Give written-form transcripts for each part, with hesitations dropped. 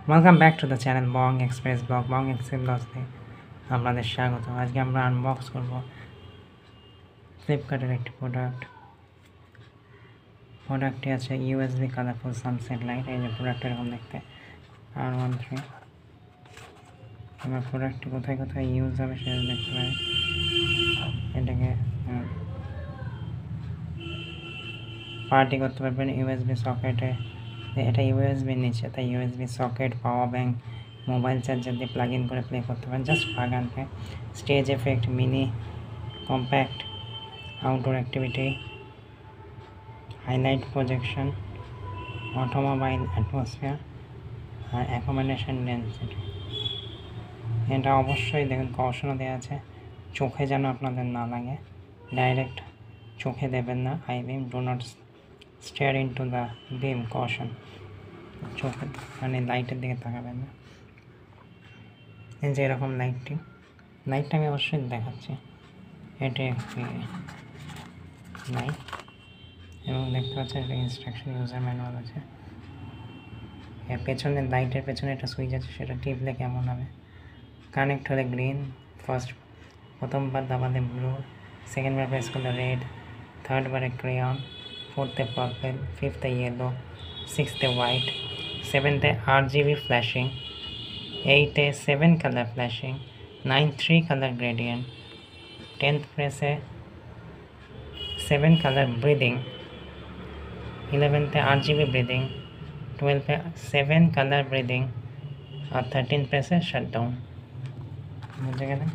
Welcome back to the channel Bong express blog. Bong express ব্লগে আপনাদের স্বাগত। আজকে আমরা আনবক্স করব ফ্লিপকার্টের একটি প্রোডাক্টটি আছে ইউএসবি কালারফুল সানসেট লাইট। এই যে প্রোডাক্ট এরকম দেখতে R13। এবার প্রোডাক্টটি কোথায় কোথায় ইউজ হবে সেটা দেখতে পারেন। এটাকে পার্টি করতে পারবেন ইউএসবি সকেটে। এটা ইউএসবি নিচে, তাই USB socket, power bank, mobile charger দিয়ে প্লাগ ইন করে প্লে করতে পারেন। জাস্ট প্লাগ আনতে stage effect, mini compact, outdoor activity, highlight projection, automobile atmosphere আর অ্যাকোমোডেশন ডেন্সিটি। এটা অবশ্যই দেখুন কশনও দেওয়া আছে, চোখে যেন আপনাদের না লাগে। ডাইরেক্ট চোখে দেবেন না eye beam, do not stare into the beam, caution. চোখে মানে লাইটের দিকে তাকাবেন না। এই যে এরকম লাইটটা আমি অবশ্যই দেখাচ্ছি। এটা একটি লাইট এবং দেখতে পাচ্ছেন একটা ইনস্ট্রাকশন ইউজার ম্যানুয়াল আছে। এর পেছনে লাইটের পেছনে একটা সুইচ আছে, সেটা টিপলে কেমন হবে। কানেক্ট হলে গ্রিন, প্রথমবার দাবালে ব্লু, সেকেন্ডবার প্রেস করলে রেড, থার্ডবারে ক্রেয়ন, ফোর্থে পার্পল, ফিফথে ইয়েলো, সিক্সথে হোয়াইট, সেভেন্থে RGB flashing, 8 7 color flashing, 9 3 color gradient, 10th press 7 color breathing, 11th RGB breathing, 12th 7 color breathing और 13th press shutdown। বুঝে গেলেন?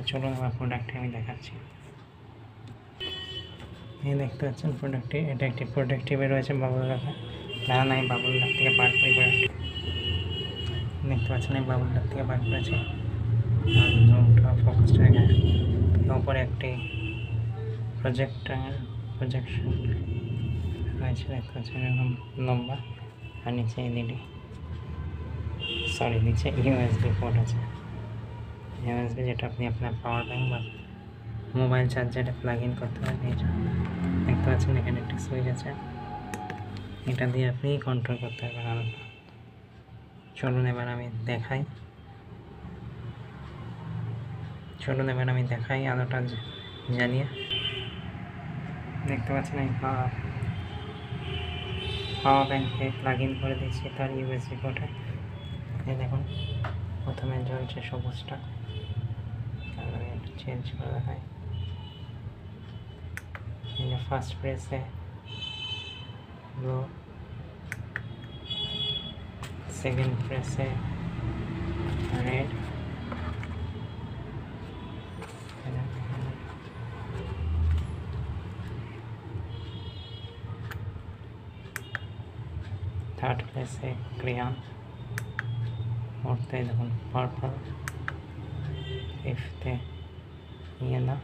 চলুন আমার প্রোডাক্টটি আমি দেখাচ্ছি। এই দেখতে পাচ্ছেন প্রোডাক্টটি, এটা একটি প্রোডাক্টিভে রয়েছে বাবুল রাখা। দাঁড়ান আমি বাবুল রাখ থেকে বার করি প্রোডাক্টটি। দেখতে পাচ্ছেন আমি বাবুল রাখ থেকে বার করেছি। আর জুমটা ফোকাসটা এখানে উপরে একটি প্রজেকশন রয়েছে, দেখতে পাচ্ছেন এরকম লম্বা। আর নিচে নিচে ইউএসবি পোর্ট আছে। ইউএসবি যেটা আপনি আপনার পাওয়ার ব্যাঙ্ক বা মোবাইল চার্জারে প্লাগ ইন করতে পারেন। দেখতে পাচ্ছেন এখানে একটি সুইচ আছে, এটা দিয়ে আপনি কন্ট্রোল করতে পারবেন আলোটা। চলুন এবার আমি দেখাই আলোটা জ্বালিয়ে। দেখতে পাচ্ছেন আমি পাওয়ার ব্যাঙ্কে প্লাগ ইন করে দিয়েছি তার ইউএসবি পোর্টে। এই দেখুন প্রথমে জ্বলছে সবুজটা, তারপরে একটু চেঞ্জ করে দেখায়। এই যে ফার্স্ট প্রেসে ব্লু, সেকেন্ড প্রেসে রেড, থার্ড প্লেসে ক্রেয়ন, ফোর্থে দেখুন পার্পল, ফিফথে ইয়েলো,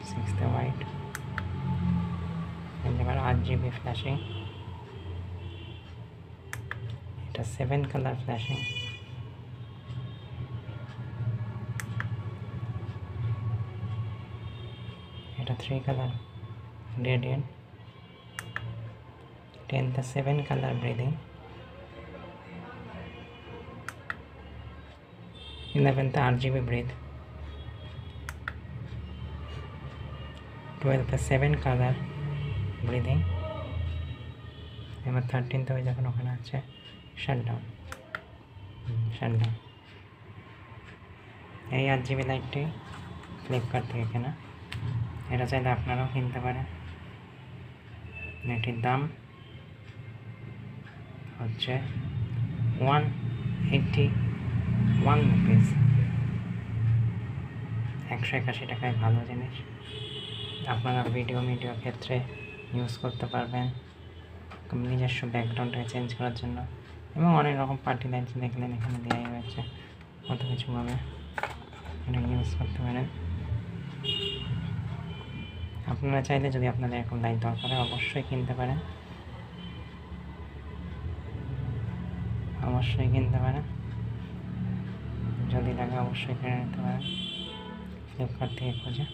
সিক্সথে হোয়াইট, এবার RGB ফ্ল্যাশিং, এটা 7 কালার ফ্ল্যাশিং, এটা 3 colour gradient, 10th 7 color breathing, 11th RGB breathe, 12th 7 color breathing, এবার 13th ওই যখন ওখানে আছে শাটডাউন। এই RGB লাইটটি ফ্লিপকার্ট থেকে কেনা, এটা চাইলে আপনারাও কিনতে পারেন। এটির দাম হচ্ছে 181 রুপিস, 181 টাকায় ভালো জিনিস। আপনারা ভিডিও ক্ষেত্রে ইউজ করতে পারবেন, নিজস্ব ব্যাকগ্রাউন্ডটাকে চেঞ্জ করার জন্য, এবং অনেক রকম পার্টি লাইটস দেখলেন এখানে দেওয়াই রয়েছে, কত কিছুভাবে এটা ইউজ করতে পারেন। আপনারা চাইলে যদি আপনাদের এরকম লাইট দরকার হয় অবশ্যই কিনতে পারেন, যদি লাগে অবশ্যই কিনে নিতে পারেন ফ্লিপকার্ট থেকে খুঁজে।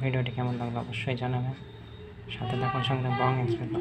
ভিডিওটি কেমন লাগলো অবশ্যই জানাবেন। সাথে থাকুন সঙ্গে বং এক্সপ্রেস।